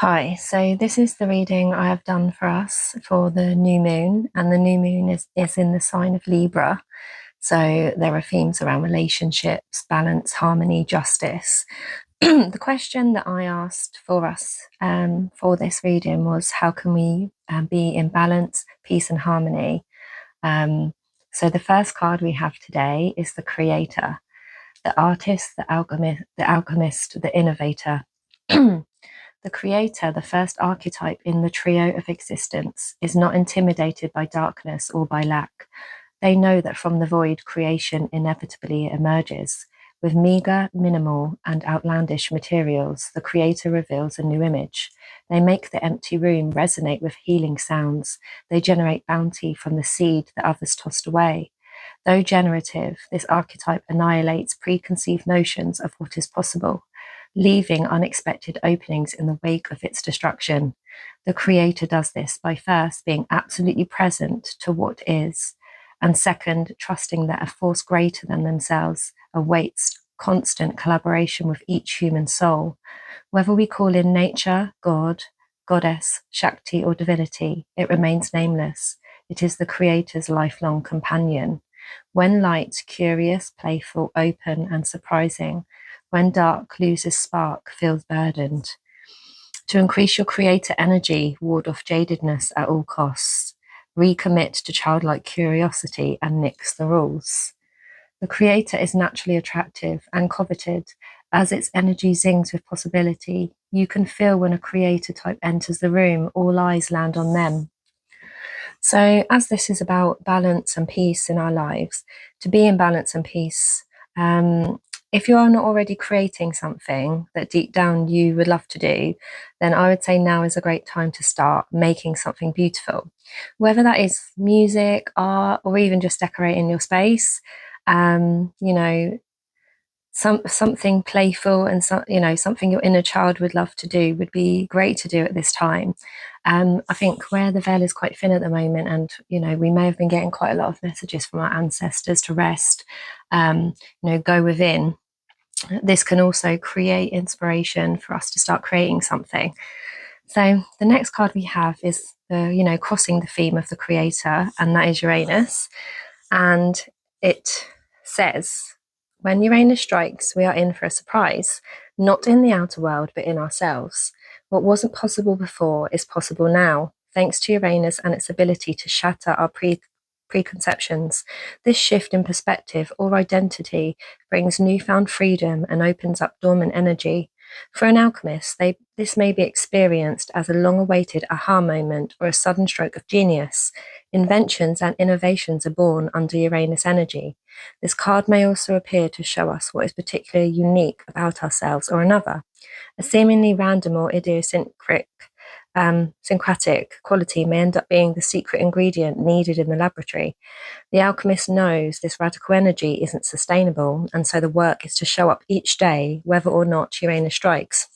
Hi, so this is the reading I have done for us for the new moon, and the new moon is in the sign of Libra. So there are themes around relationships, balance, harmony, justice. The question that I asked for us for this reading was how can we be in balance, peace, and harmony? Um, so the first card we have today is the creator, the artist, the alchemist, the innovator. The creator, the first archetype in the trio of existence, is not intimidated by darkness or by lack. They know that from the void, creation inevitably emerges. With meager, minimal, and outlandish materials, the creator reveals a new image. They make the empty room resonate with healing sounds. They generate bounty from the seed that others tossed away. Though generative, this archetype annihilates preconceived notions of what is possible, leaving unexpected openings in the wake of its destruction. The creator does this by first being absolutely present to what is, and second, trusting that a force greater than themselves awaits constant collaboration with each human soul. Whether we call in nature, God, goddess, Shakti, or divinity, it remains nameless. It is the creator's lifelong companion. When light, curious, playful, open, and surprising. When dark, loses spark, feels burdened. To increase your creator energy, ward off jadedness at all costs. Recommit to childlike curiosity and nix the rules. The creator is naturally attractive and coveted. As its energy zings with possibility, you can feel when a creator type enters the room, all eyes land on them. So, as this is about balance and peace in our lives, to be in balance and peace, if you are not already creating something that deep down you would love to do, then I would say now is a great time to start making something beautiful. Whether that is music, art, or even just decorating your space, you know, something playful and something your inner child would love to do would be great to do at this time. I think where the veil is quite thin at the moment, and we may have been getting quite a lot of messages from our ancestors to rest, go within. This can also create inspiration for us to start creating something. So the next card we have is the crossing the theme of the creator, and that is Uranus. And it says, when Uranus strikes, we are in for a surprise, not in the outer world, but in ourselves. What wasn't possible before is possible now, thanks to Uranus and its ability to shatter our preconceptions. This shift in perspective or identity brings newfound freedom and opens up dormant energy. For an alchemist, this may be experienced as a long-awaited aha moment or a sudden stroke of genius. Inventions and innovations are born under Uranus energy. This card may also appear to show us what is particularly unique about ourselves or another. A seemingly random or syncretic quality may end up being the secret ingredient needed in the laboratory. The alchemist knows this radical energy isn't sustainable, and so the work is to show up each day, whether or not Uranus strikes.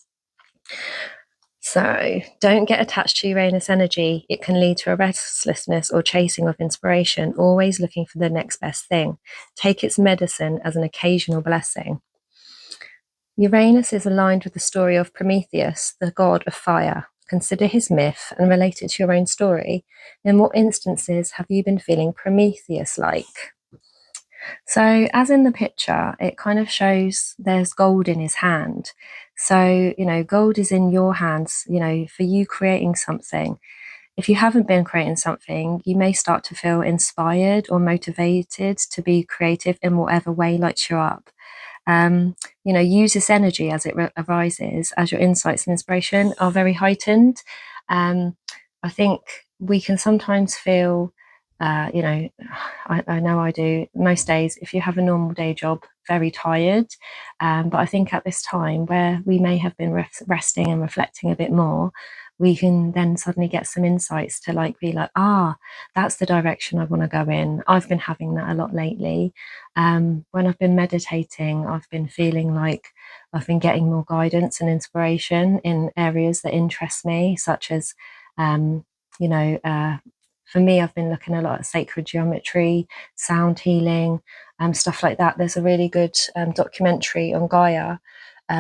So don't get attached to Uranus energy. It can lead to a restlessness or chasing of inspiration, always looking for the next best thing. Take its medicine as an occasional blessing. Uranus is aligned with the story of Prometheus, the god of fire. Consider his myth and relate it to your own story. In what instances have you been feeling Prometheus-like? So, as in the picture, it kind of shows there's gold in his hand. So, gold is in your hands, for you creating something. If you haven't been creating something, you may start to feel inspired or motivated to be creative in whatever way lights you up. Use this energy as it arises, as your insights and inspiration are very heightened. I think we can sometimes feel, I know I do most days, if you have a normal day job, very tired. But I think at this time where we may have been resting and reflecting a bit more, we can then suddenly get some insights to be like, that's the direction I want to go in. I've been having that a lot lately. When I've been meditating, I've been feeling like I've been getting more guidance and inspiration in areas that interest me, such as, for me, I've been looking a lot at sacred geometry, sound healing, stuff like that. There's a really good documentary on Gaia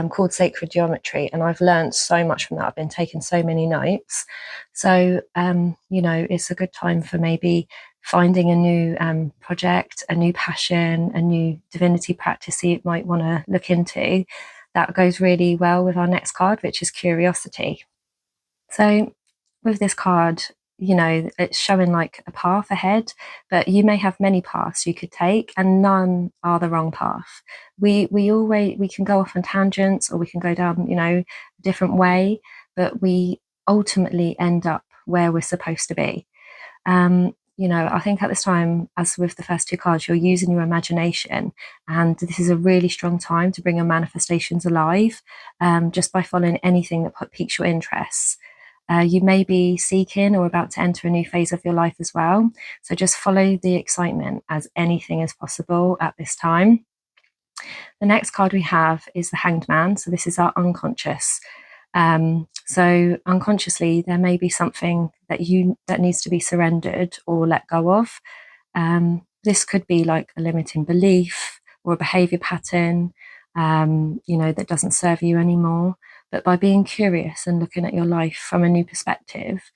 called Sacred Geometry, and I've learned so much from that. I've been taking so many notes. So, it's a good time for maybe finding a new project, a new passion, a new divinity practice you might want to look into. That goes really well with our next card, which is Curiosity. So with this card, it's showing like a path ahead, but you may have many paths you could take, and none are the wrong path. We can go off on tangents, or we can go down, a different way, but we ultimately end up where we're supposed to be. I think at this time, as with the first two cards, you're using your imagination, and this is a really strong time to bring your manifestations alive, just by following anything that piques your interests. You may be seeking or about to enter a new phase of your life as well. So just follow the excitement, as anything is possible at this time. The next card we have is the Hanged Man. So this is our unconscious. So unconsciously, there may be something that needs to be surrendered or let go of. This could be like a limiting belief or a behavior pattern, that doesn't serve you anymore. But by being curious and looking at your life from a new perspective,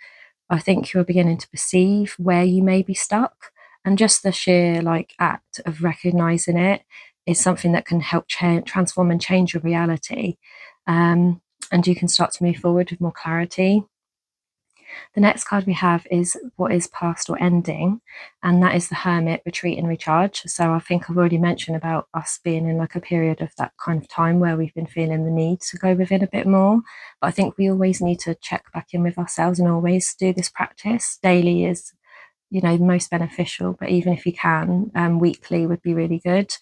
I think you're beginning to perceive where you may be stuck. And just the sheer act of recognizing it is something that can help transform and change your reality. And you can start to move forward with more clarity. The next card we have is what is past or ending, and that is the Hermit, Retreat and Recharge. So I think I've already mentioned about us being in like a period of that kind of time where we've been feeling the need to go within a bit more. But I think we always need to check back in with ourselves and always do this practice. Daily is, most beneficial, but even if you can, weekly would be really good.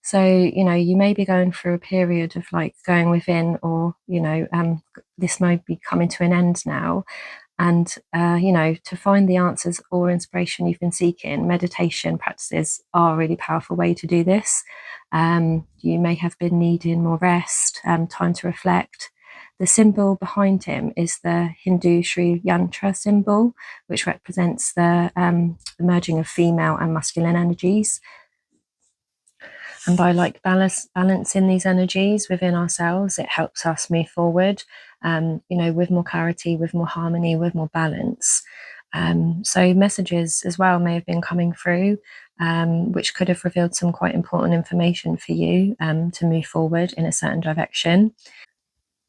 So, you may be going through a period of like going within, or, this may be coming to an end now. And, to find the answers or inspiration you've been seeking, meditation practices are a really powerful way to do this. You may have been needing more rest, time to reflect. The symbol behind him is the Hindu Sri Yantra symbol, which represents the merging of female and masculine energies. And by balancing these energies within ourselves, it helps us move forward, with more clarity, with more harmony, with more balance. So messages as well may have been coming through, which could have revealed some quite important information for you to move forward in a certain direction.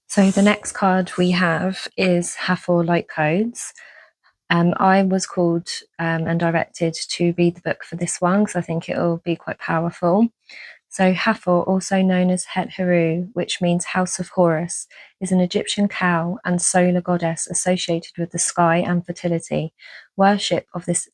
So the next card we have is Hathor Light Codes. I was called and directed to read the book for this one, because I think it will be quite powerful. So Hathor, also known as Het Heru, which means House of Horus, is an Egyptian cow and solar goddess associated with the sky and fertility. Worship of this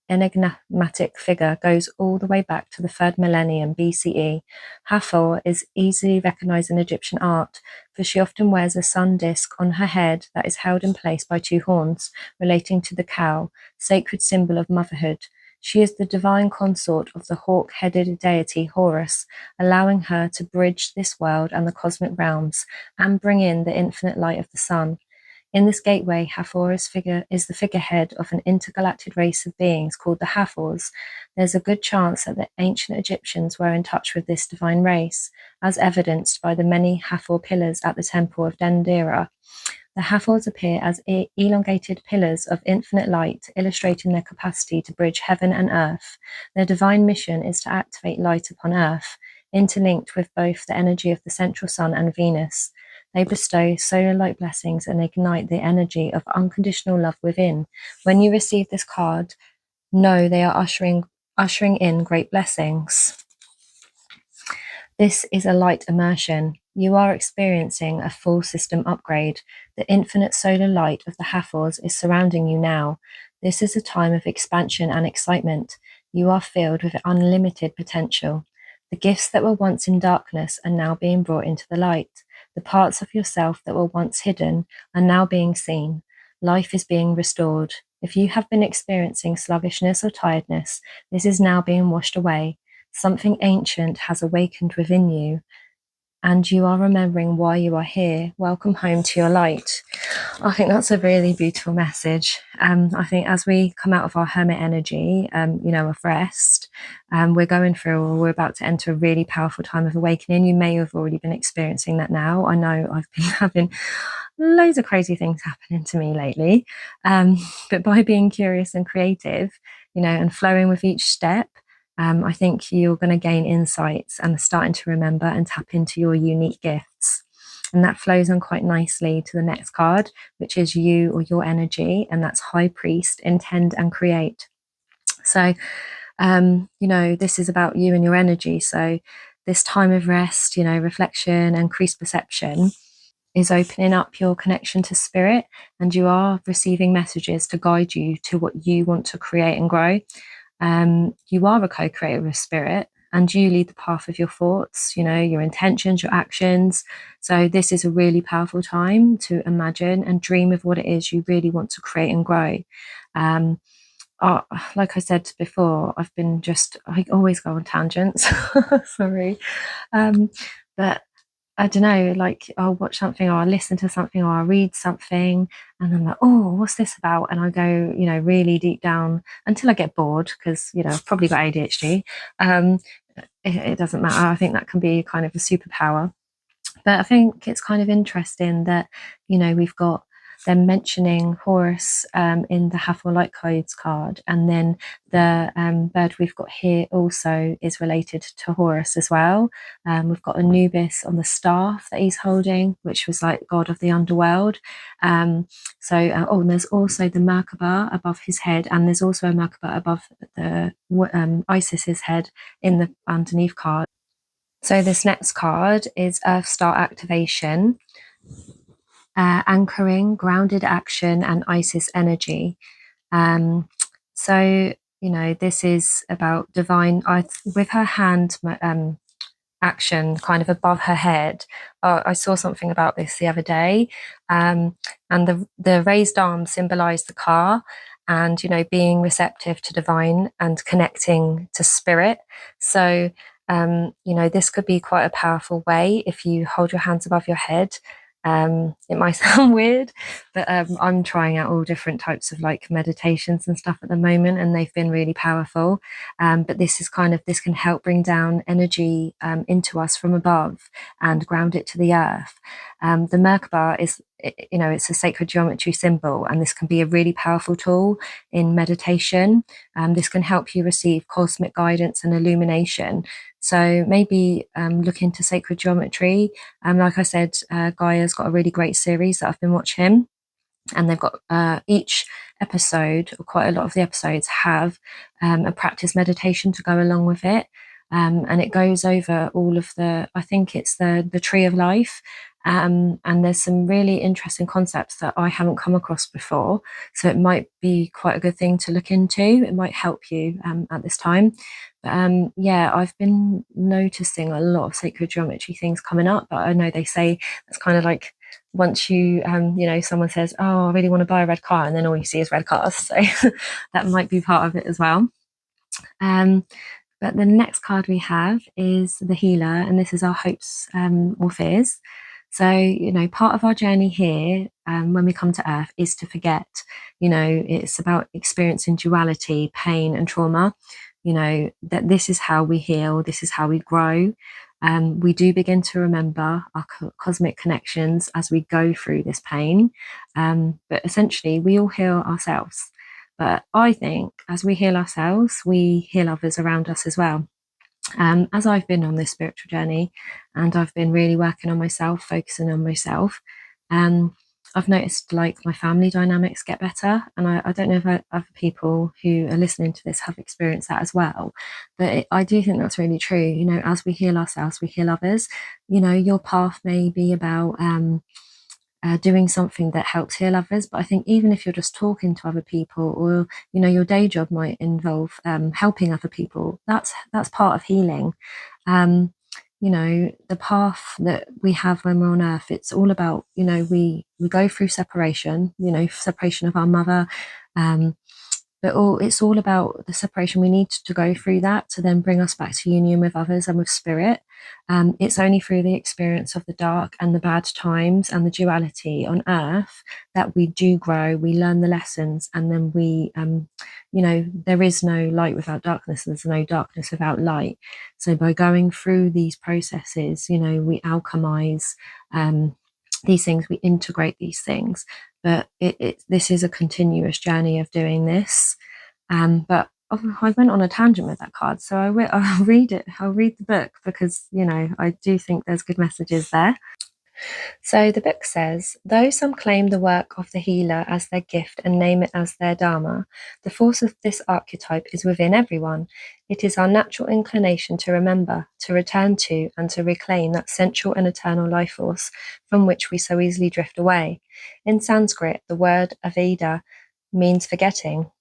enigmatic figure goes all the way back to the 3rd millennium BCE. Hathor is easily recognized in Egyptian art, for she often wears a sun disk on her head that is held in place by 2 horns, relating to the cow, sacred symbol of motherhood. She is the divine consort of the hawk-headed deity Horus, allowing her to bridge this world and the cosmic realms, and bring in the infinite light of the sun. In this gateway, Hathor is the figurehead of an intergalactic race of beings called the Hathors. There's a good chance that the ancient Egyptians were in touch with this divine race, as evidenced by the many Hathor pillars at the temple of Dendera. The Hathors appear as elongated pillars of infinite light, illustrating their capacity to bridge heaven and earth. Their divine mission is to activate light upon earth, interlinked with both the energy of the central sun and Venus. They bestow solar light blessings and ignite the energy of unconditional love within. When you receive this card, know they are ushering in great blessings. This is a light immersion. You are experiencing a full system upgrade. The infinite solar light of the Hathors is surrounding you now. This is a time of expansion and excitement. You are filled with unlimited potential. The gifts that were once in darkness are now being brought into the light. The parts of yourself that were once hidden are now being seen. Life is being restored. If you have been experiencing sluggishness or tiredness, this is now being washed away. Something ancient has awakened within you, and you are remembering why you are here. Welcome home to your light. I think that's a really beautiful message. I think as we come out of our hermit energy, of rest, we're about to enter a really powerful time of awakening. You may have already been experiencing that now. I know I've been having loads of crazy things happening to me lately. But by being curious and creative, and flowing with each step, I think you're going to gain insights and starting to remember and tap into your unique gifts. And that flows on quite nicely to the next card, which is you or your energy, and that's High Priest, intend and create. So, this is about you and your energy. So, this time of rest, reflection, increased perception is opening up your connection to spirit, and you are receiving messages to guide you to what you want to create and grow. You are a co-creator with spirit, and you lead the path of your thoughts, your intentions, your actions. So this is a really powerful time to imagine and dream of what it is you really want to create and grow. um, like I said before, I always go on tangents. Sorry. But I don't know, like I'll watch something or I'll listen to something or I'll read something, and I'm like, oh, what's this about? And I go, really deep down until I get bored because, I've probably got ADHD. Um, it doesn't matter. I think that can be kind of a superpower. But I think it's kind of interesting that, we've got them mentioning Horus in the Hathor Light Codes card. And then the bird we've got here also is related to Horus as well. We've got Anubis on the staff that he's holding, which was like god of the underworld. And there's also the Merkaba above his head, and there's also a Merkaba above the Isis's head in the underneath card. So this next card is Earth Star Activation, Anchoring, Grounded Action, and Isis Energy. So, this is about divine, with her hand action kind of above her head. I saw something about this the other day, and the raised arm symbolized the car, and being receptive to divine and connecting to spirit. So this could be quite a powerful way if you hold your hands above your head. It might sound weird, but I'm trying out all different types of like meditations and stuff at the moment, and they've been really powerful. But this can help bring down energy into us from above and ground it to the earth. The Merkaba is, it's a sacred geometry symbol, and this can be a really powerful tool in meditation. This can help you receive cosmic guidance and illumination. So maybe look into sacred geometry. Like I said, Gaia's got a really great series that I've been watching, and they've got each episode, or quite a lot of the episodes, have a practice meditation to go along with it. And it goes over all of I think it's the tree of life. And there's some really interesting concepts that I haven't come across before. So it might be quite a good thing to look into. It might help you at this time. But I've been noticing a lot of sacred geometry things coming up. But I know they say it's kind of like once someone says, oh, I really want to buy a red car, and then all you see is red cars. So that might be part of it as well. But the next card we have is the healer, and this is our hopes or fears. So, part of our journey here when we come to Earth is to forget. It's about experiencing duality, pain, and trauma. That this is how we heal, this is how we grow. We do begin to remember our cosmic connections as we go through this pain. But essentially, we all heal ourselves. But I think as we heal ourselves, we heal others around us as well. As I've been on this spiritual journey, and I've been really working on myself, focusing on myself, I've noticed like my family dynamics get better. And I don't know if other people who are listening to this have experienced that as well. But I do think that's really true. As we heal ourselves, we heal others. Your path may be about doing something that helps heal others. But I think even if you're just talking to other people, or your day job might involve helping other people, that's part of healing. The path that we have when we're on earth, it's all about, we go through separation, separation of our mother, but it's all about the separation. We need to go through that to then bring us back to union with others and with spirit. It's only through the experience of the dark and the bad times and the duality on earth that we do grow, we learn the lessons, and then there is no light without darkness, there's no darkness without light. So by going through these processes, we alchemize these things, we integrate these things. But this is a continuous journey of doing this. But I went on a tangent with that card, so I'll read it. I'll read the book because I do think there's good messages there. So the book says, though some claim the work of the healer as their gift and name it as their dharma, the force of this archetype is within everyone. It is our natural inclination to remember, to return to, and to reclaim that central and eternal life force from which we so easily drift away. In Sanskrit, the word aveda means forgetting,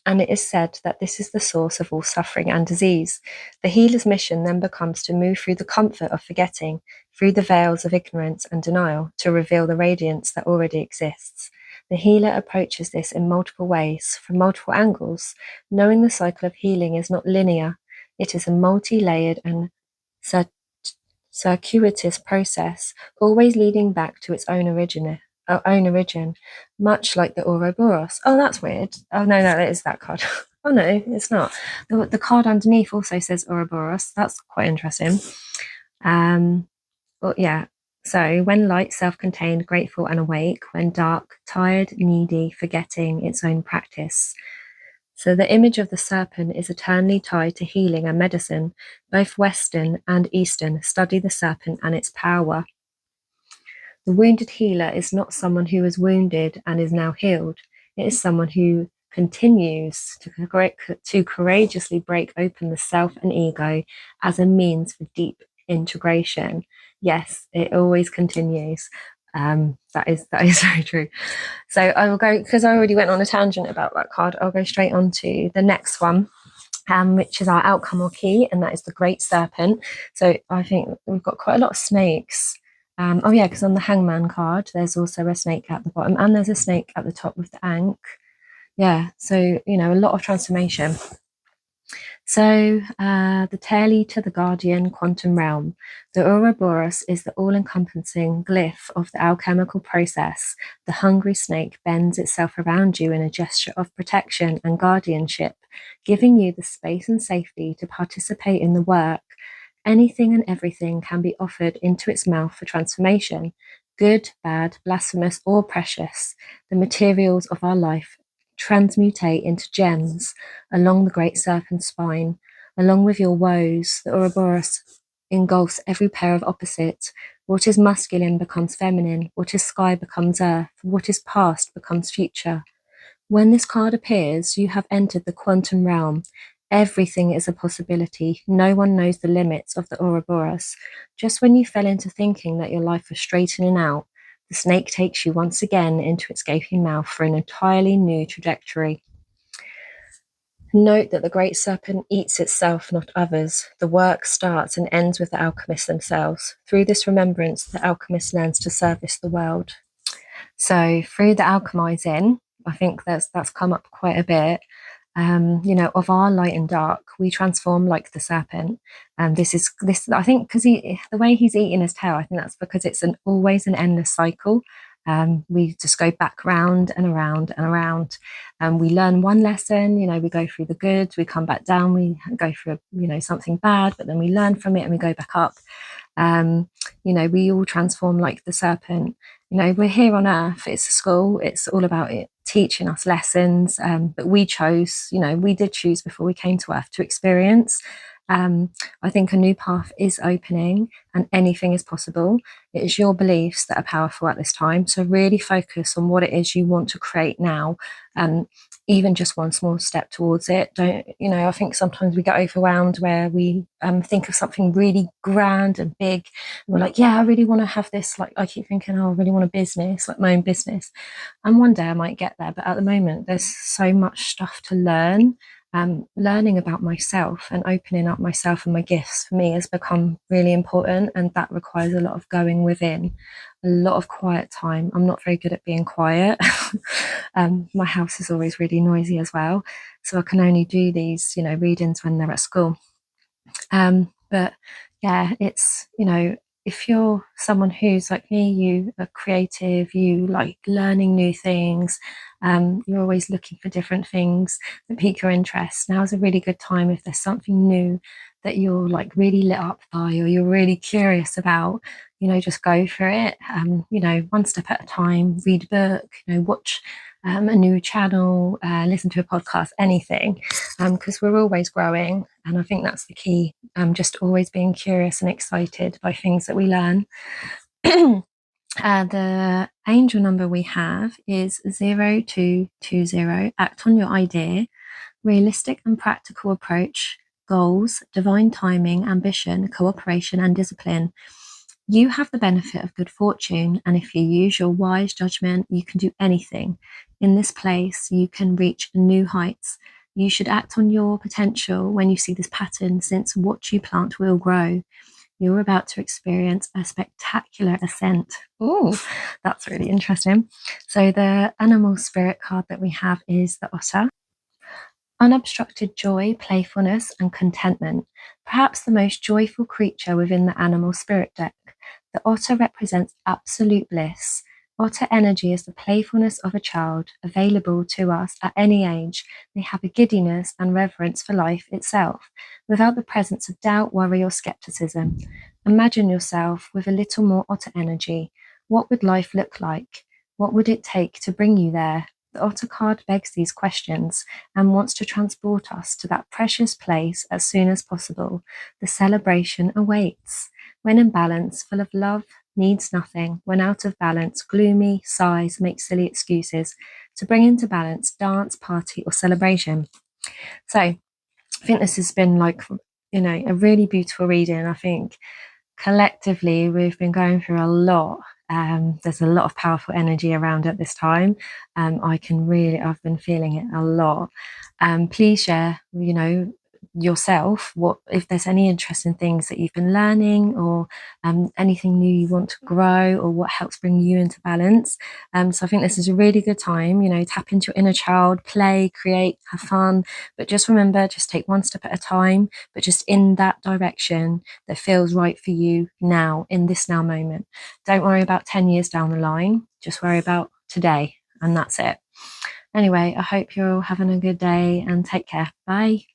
and it is said that this is the source of all suffering and disease. The healer's mission then becomes to move through the comfort of forgetting, through the veils of ignorance and denial, to reveal the radiance that already exists. The healer approaches this in multiple ways, from multiple angles, knowing the cycle of healing is not linear. It is a multi-layered and circuitous process, always leading back to its own origin, much like the Ouroboros. Oh, that's weird. Oh, no, that is that card. Oh, no, it's not. The card underneath also says Ouroboros. That's quite interesting. Well, yeah. So when light, self-contained, grateful and awake, when dark, tired, needy, forgetting its own practice. So the image of the serpent is eternally tied to healing and medicine. Both Western and Eastern study the serpent and its power. The wounded healer is not someone who is wounded and is now healed. It is someone who continues to courageously break open the self and ego as a means for deep integration. Yes, it always continues. That is very true. So I will go, because I already went on a tangent about that card, I'll go straight on to the next one, which is our outcome or key, and that is the Great Serpent. So I think we've got quite a lot of snakes. Oh yeah, because on the Hangman card, there's also a snake at the bottom, and there's a snake at the top with the ankh. Yeah, so a lot of transformation. So the Tale to the Guardian Quantum Realm. The Ouroboros is the all-encompassing glyph of the alchemical process. The hungry snake bends itself around you in a gesture of protection and guardianship, giving you the space and safety to participate in the work. Anything and everything can be offered into its mouth for transformation. Good, bad, blasphemous, or precious, the materials of our life transmutate into gems along the great serpent's spine. Along with your woes, the Ouroboros engulfs every pair of opposites. What is masculine becomes feminine. What is sky becomes earth. What is past becomes future. When this card appears, you have entered the quantum realm. Everything is a possibility. No one knows the limits of the Ouroboros. Just when you fell into thinking that your life was straightening out, the snake takes you once again into its gaping mouth for an entirely new trajectory. Note that the great serpent eats itself, not others. The work starts and ends with the alchemists themselves. Through this remembrance, the alchemist learns to service the world. So through the alchemizing, I think that's come up quite a bit. Of our light and dark, we transform like the serpent. And this I think, because the way he's eating his tail, I think that's because it's always an endless cycle. We just go back round and around and around. We learn one lesson, we go through the good, we come back down, we go through something bad, but then we learn from it and we go back up. We all transform like the serpent. We're here on earth, it's a school, it's all about it teaching us lessons, but we did choose before we came to earth to experience. I think a new path is opening and anything is possible. It is your beliefs that are powerful at this time. So really focus on what it is you want to create now. Even just one small step towards it. I think sometimes we get overwhelmed where we think of something really grand and big. And we're like, yeah, I really want to have this. Like, I keep thinking, oh, I really want a business, like my own business. And one day I might get there. But at the moment, there's so much stuff to learn. Learning about myself and opening up myself and my gifts for me has become really important, and that requires a lot of going within, a lot of quiet time. I'm not very good at being quiet. My house is always really noisy as well, so I can only do these, readings when they're at school. But yeah, it's, if you're someone who's like me, you are creative, you like learning new things, you're always looking for different things that pique your interest. Now's a really good time if there's something new that you're like really lit up by or you're really curious about, just go for it. One step at a time, read a book, watch a new channel, listen to a podcast, anything, because we're always growing. And I think that's the key, just always being curious and excited by things that we learn. The angel number we have is 0220. Act on your idea. Realistic and practical approach, goals, divine timing, ambition, cooperation, and discipline. You have the benefit of good fortune, and if you use your wise judgment, you can do anything. In this place, you can reach new heights. You should act on your potential when you see this pattern, since what you plant will grow. You're about to experience a spectacular ascent. Oh, that's really interesting. So, the animal spirit card that we have is the otter. Unobstructed joy, playfulness, and contentment. Perhaps the most joyful creature within the animal spirit deck. The otter represents absolute bliss. Otter energy is the playfulness of a child, available to us at any age. They have a giddiness and reverence for life itself, without the presence of doubt, worry, or skepticism. Imagine yourself with a little more otter energy. What would life look like? What would it take to bring you there? The otter card begs these questions and wants to transport us to that precious place as soon as possible. The celebration awaits. When in balance, full of love, needs nothing. When out of balance, gloomy, sighs, make silly excuses. To bring into balance, dance, party, or celebration. So I think this has been like, a really beautiful reading. I think collectively we've been going through a lot. There's a lot of powerful energy around at this time. I've been feeling it a lot. Please share, yourself, what if there's any interesting things that you've been learning, or anything new you want to grow, or what helps bring you into balance. So I think this is a really good time, tap into your inner child, play, create, have fun, but just remember, just take one step at a time, but just in that direction that feels right for you now, in this now moment. Don't worry about 10 years down the line, just worry about today, and that's it. Anyway, I hope you're all having a good day, and take care. Bye.